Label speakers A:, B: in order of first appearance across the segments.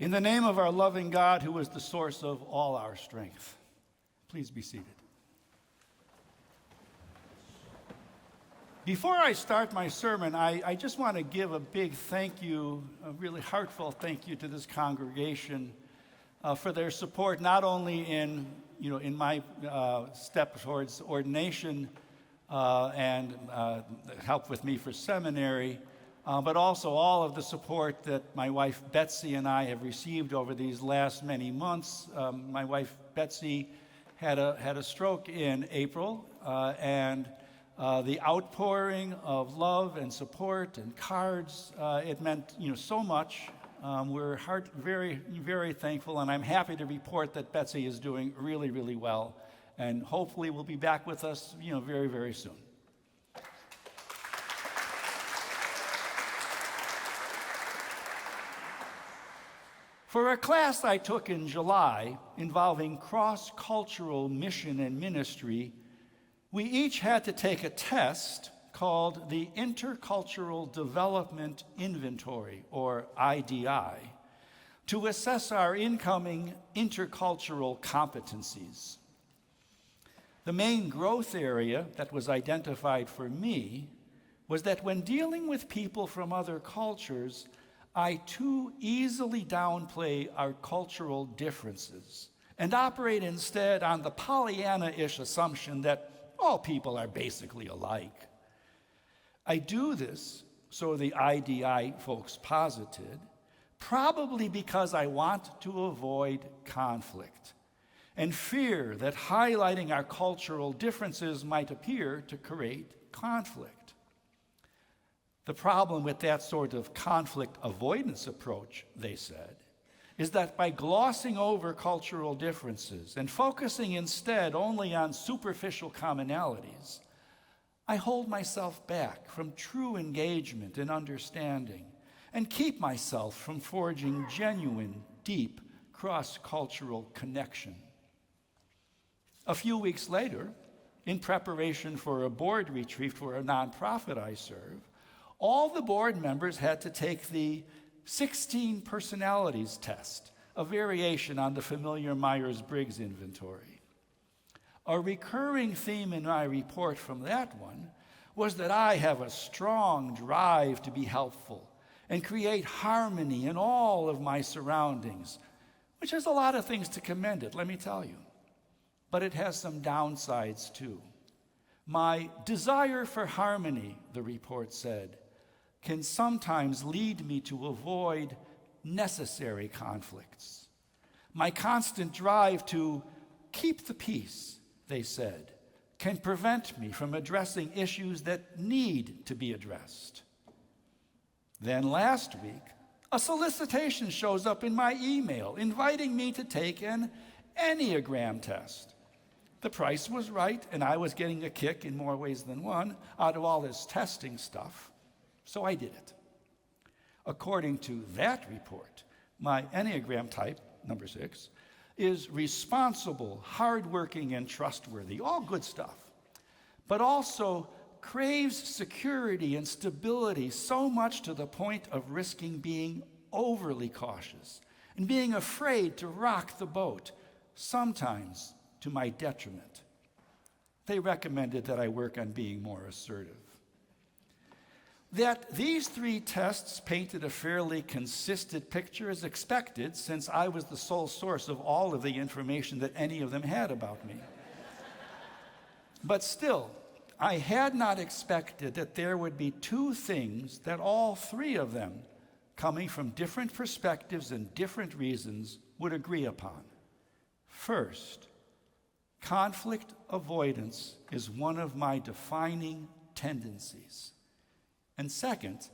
A: In the name of our loving God, who is the source of all our strength. Please be seated. Before I start my sermon, I just want to give a big thank you, a really heartfelt thank you to this congregation for their support, not only in my step towards ordination and help with me for seminary, but also all of the support that my wife Betsy and I have received over these last many months. My wife Betsy had a stroke in April, and the outpouring of love and support and cards, it meant so much. We're very, very thankful, and I'm happy to report that Betsy is doing really, really well, and hopefully will be back with us, very, very soon. For a class I took in July involving cross-cultural mission and ministry, we each had to take a test called the Intercultural Development Inventory, or IDI, to assess our incoming intercultural competencies. The main growth area that was identified for me was that when dealing with people from other cultures, I too easily downplay our cultural differences and operate instead on the Pollyanna-ish assumption that all people are basically alike. I do this, so the IDI folks posited, probably because I want to avoid conflict and fear that highlighting our cultural differences might appear to create conflict. The problem with that sort of conflict avoidance approach, they said, is that by glossing over cultural differences and focusing instead only on superficial commonalities, I hold myself back from true engagement and understanding and keep myself from forging genuine, deep, cross-cultural connection. A few weeks later, in preparation for a board retreat for a nonprofit I serve, all the board members had to take the 16 personalities test, a variation on the familiar Myers-Briggs inventory. A recurring theme in my report from that one was that I have a strong drive to be helpful and create harmony in all of my surroundings, which has a lot of things to commend it, let me tell you. But it has some downsides too. My desire for harmony, the report said, can sometimes lead me to avoid necessary conflicts. My constant drive to keep the peace, they said, can prevent me from addressing issues that need to be addressed. Then last week, a solicitation shows up in my email inviting me to take an Enneagram test. The price was right, and I was getting a kick in more ways than one out of all this testing stuff. So I did it. According to that report, my Enneagram type, number 6, is responsible, hardworking, and trustworthy, all good stuff, but also craves security and stability so much to the point of risking being overly cautious and being afraid to rock the boat, sometimes to my detriment. They recommended that I work on being more assertive. That these 3 tests painted a fairly consistent picture is expected, since I was the sole source of all of the information that any of them had about me. But still, I had not expected that there would be 2 things that all 3 of them, coming from different perspectives and different reasons, would agree upon. First, conflict avoidance is one of my defining tendencies. And second,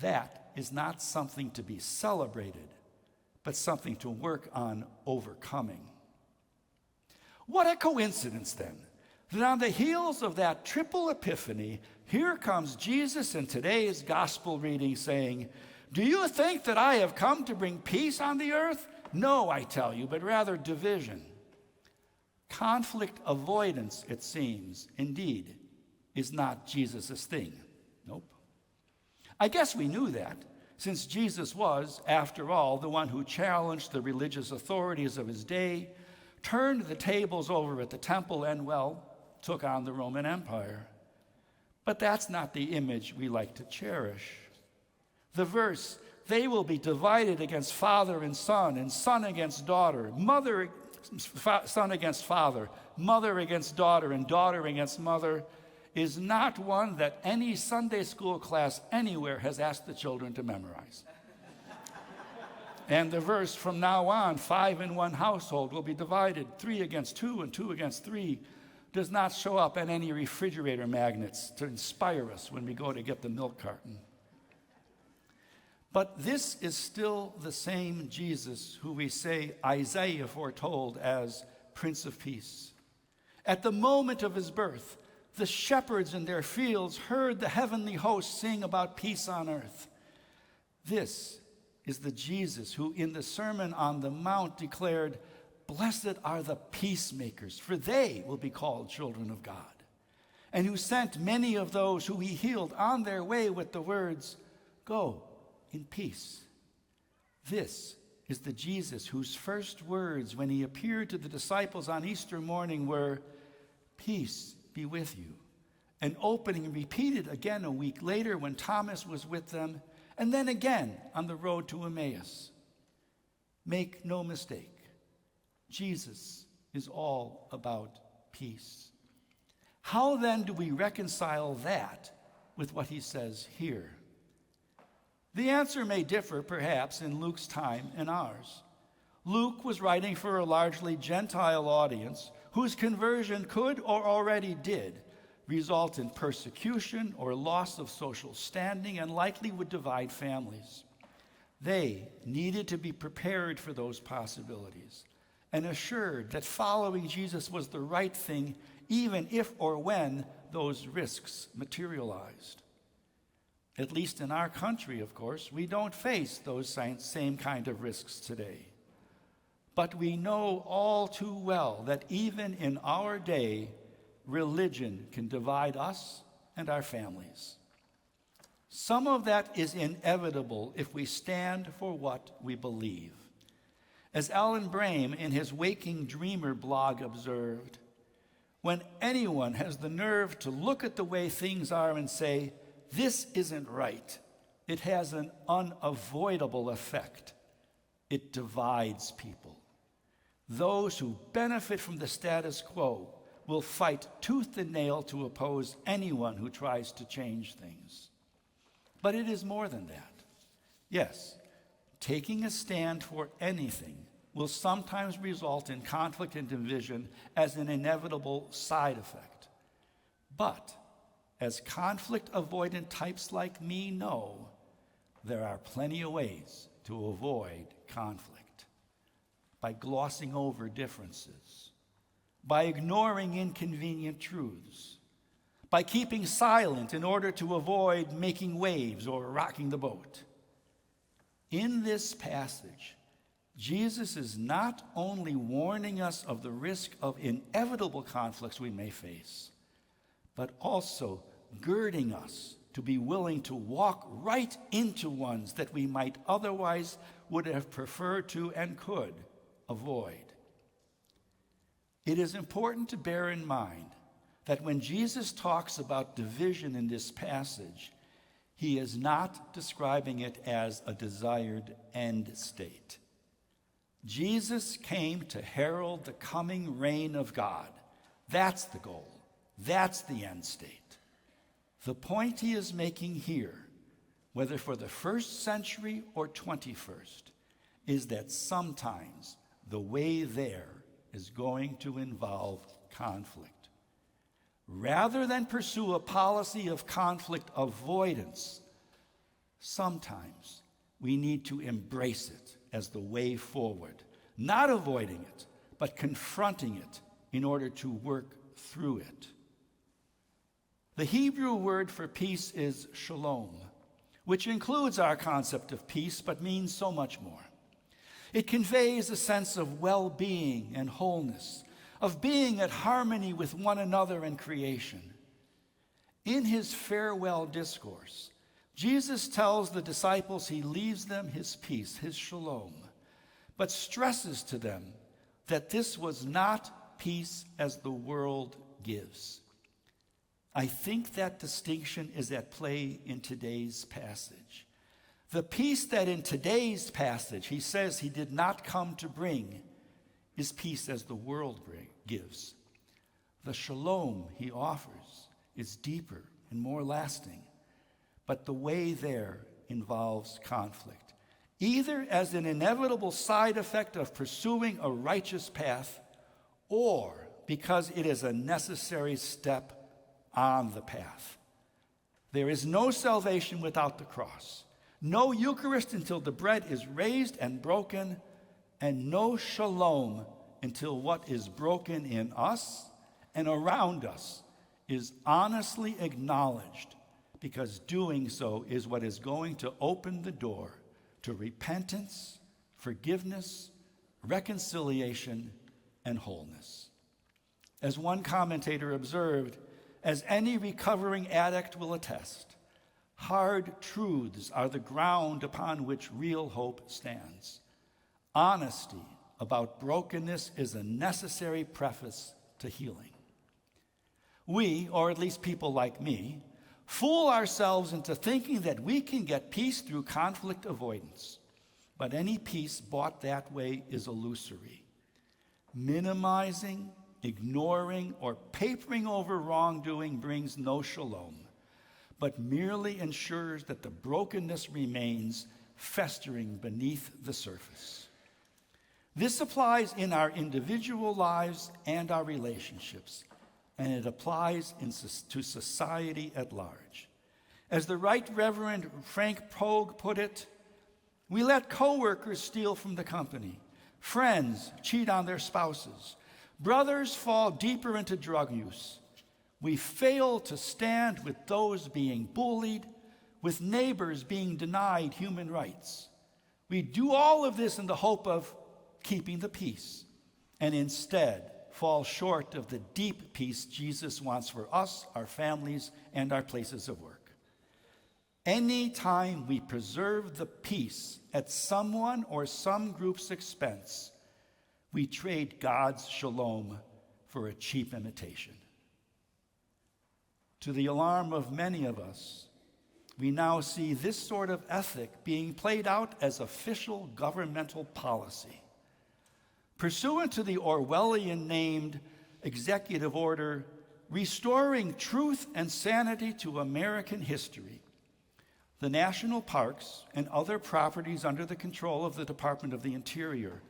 A: that is not something to be celebrated, but something to work on overcoming. What a coincidence, then, that on the heels of that triple epiphany, here comes Jesus in today's gospel reading saying, "Do you think that I have come to bring peace on the earth? No, I tell you, but rather division." Conflict avoidance, it seems, indeed, is not Jesus' thing. Nope. I guess we knew that, since Jesus was, after all, the one who challenged the religious authorities of his day, turned the tables over at the temple, and, well, took on the Roman Empire. But that's not the image we like to cherish. The verse, "They will be divided against father and son against daughter, son against father, mother against daughter, and daughter against mother," is not one that any Sunday school class anywhere has asked the children to memorize. And the verse, "From now on, 5 in one household will be divided, 3 against 2 and 2 against 3, does not show up on any refrigerator magnets to inspire us when we go to get the milk carton. But this is still the same Jesus who we say Isaiah foretold as Prince of Peace. At the moment of his birth, the shepherds in their fields heard the heavenly host sing about peace on earth. This is the Jesus who in the Sermon on the Mount declared, "Blessed are the peacemakers, for they will be called children of God," and who sent many of those who he healed on their way with the words, "Go in peace." This is the Jesus whose first words when he appeared to the disciples on Easter morning were, "Peace be with you," an opening repeated again a week later when Thomas was with them, and then again on the road to Emmaus. Make no mistake, Jesus is all about peace. How then do we reconcile that with what he says here? The answer may differ, perhaps, in Luke's time and ours. Luke was writing for a largely Gentile audience whose conversion could, or already did, result in persecution or loss of social standing and likely would divide families. They needed to be prepared for those possibilities and assured that following Jesus was the right thing, even if or when those risks materialized. At least in our country, of course, we don't face those same kind of risks today. But we know all too well that even in our day, religion can divide us and our families. Some of that is inevitable if we stand for what we believe. As Alan Brame in his Waking Dreamer blog observed, when anyone has the nerve to look at the way things are and say, "This isn't right," it has an unavoidable effect. It divides people. Those who benefit from the status quo will fight tooth and nail to oppose anyone who tries to change things. But it is more than that. Yes, taking a stand for anything will sometimes result in conflict and division as an inevitable side effect. But as conflict-avoidant types like me know, there are plenty of ways to avoid conflict. By glossing over differences, by ignoring inconvenient truths, by keeping silent in order to avoid making waves or rocking the boat. In this passage, Jesus is not only warning us of the risk of inevitable conflicts we may face, but also girding us to be willing to walk right into ones that we might otherwise would have preferred to and could avoid. It is important to bear in mind that when Jesus talks about division in this passage, he is not describing it as a desired end state. Jesus came to herald the coming reign of God. That's the goal. That's the end state. The point he is making here, whether for the first century or 21st, is that sometimes the way there is going to involve conflict. Rather than pursue a policy of conflict avoidance, sometimes we need to embrace it as the way forward, not avoiding it, but confronting it in order to work through it. The Hebrew word for peace is shalom, which includes our concept of peace, but means so much more. It conveys a sense of well-being and wholeness, of being at harmony with one another and creation. In his farewell discourse, Jesus tells the disciples he leaves them his peace, his shalom, but stresses to them that this was not peace as the world gives. I think that distinction is at play in today's passage. The peace that in today's passage he says he did not come to bring is peace as the world gives. The shalom he offers is deeper and more lasting, but the way there involves conflict, either as an inevitable side effect of pursuing a righteous path or because it is a necessary step on the path. There is no salvation without the cross, no Eucharist until the bread is raised and broken, and no shalom until what is broken in us and around us is honestly acknowledged, because doing so is what is going to open the door to repentance, forgiveness, reconciliation, and wholeness. As one commentator observed, as any recovering addict will attest, hard truths are the ground upon which real hope stands. Honesty about brokenness is a necessary preface to healing. We, or at least people like me, fool ourselves into thinking that we can get peace through conflict avoidance. But any peace bought that way is illusory. Minimizing, ignoring, or papering over wrongdoing brings no shalom, but merely ensures that the brokenness remains festering beneath the surface. This applies in our individual lives and our relationships, and it applies to society at large. As the Right Reverend Frank Pogue put it, we let coworkers steal from the company, friends cheat on their spouses, brothers fall deeper into drug use. We fail to stand with those being bullied, with neighbors being denied human rights. We do all of this in the hope of keeping the peace, and instead fall short of the deep peace Jesus wants for us, our families, and our places of work. Any time we preserve the peace at someone or some group's expense, we trade God's shalom for a cheap imitation. To the alarm of many of us, we now see this sort of ethic being played out as official governmental policy. Pursuant to the Orwellian-named Executive Order Restoring Truth and Sanity to American History, the national parks and other properties under the control of the Department of the Interior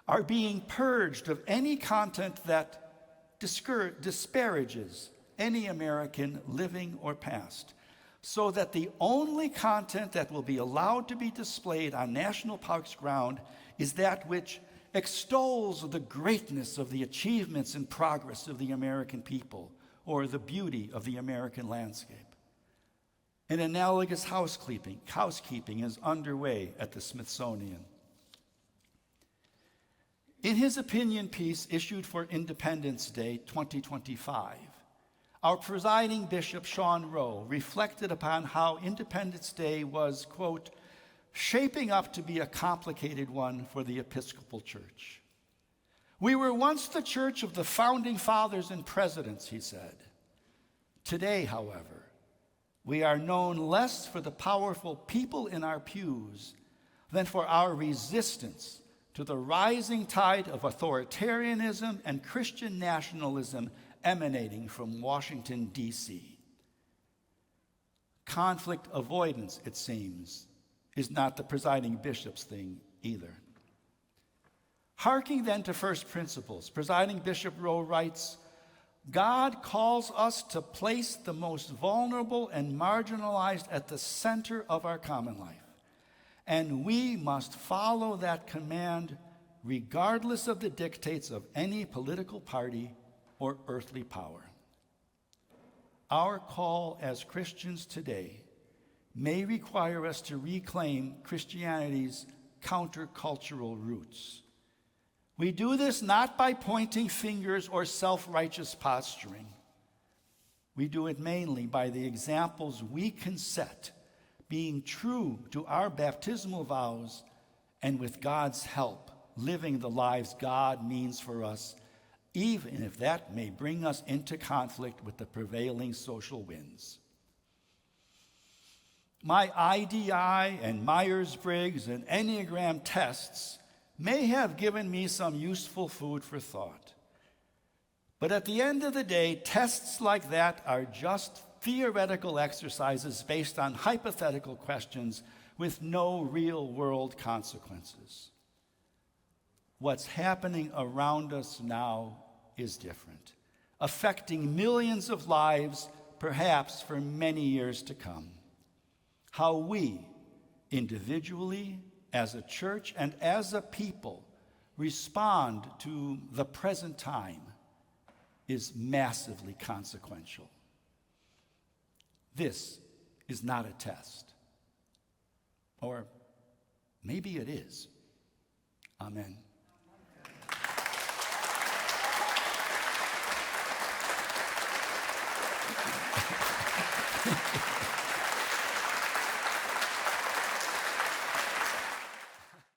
A: are being purged of any content that disparages any American living or past, so that the only content that will be allowed to be displayed on national parks ground is that which extols the greatness of the achievements and progress of the American people, or the beauty of the American landscape. An analogous housekeeping is underway at the Smithsonian. In his opinion piece issued for Independence Day 2025, our presiding bishop, Sean Rowe, reflected upon how Independence Day was, quote, shaping up to be a complicated one for the Episcopal Church. We were once the church of the founding fathers and presidents, he said. Today, however, we are known less for the powerful people in our pews than for our resistance to the rising tide of authoritarianism and Christian nationalism emanating from Washington, D.C. Conflict avoidance, it seems, is not the presiding bishop's thing either. Harking then to first principles, presiding Bishop Rowe writes, God calls us to place the most vulnerable and marginalized at the center of our common life, and we must follow that command regardless of the dictates of any political party or earthly power. Our call as Christians today may require us to reclaim Christianity's countercultural roots. We do this not by pointing fingers or self-righteous posturing. We do it mainly by the examples we can set being true to our baptismal vows, and with God's help, living the lives God means for us, even if that may bring us into conflict with the prevailing social winds. My IDI and Myers-Briggs and Enneagram tests may have given me some useful food for thought. But at the end of the day, tests like that are just theoretical exercises based on hypothetical questions with no real-world consequences. What's happening around us now is different, affecting millions of lives, perhaps for many years to come. How we, individually, as a church, and as a people, respond to the present time is massively consequential. This is not a test. Or maybe it is. Amen.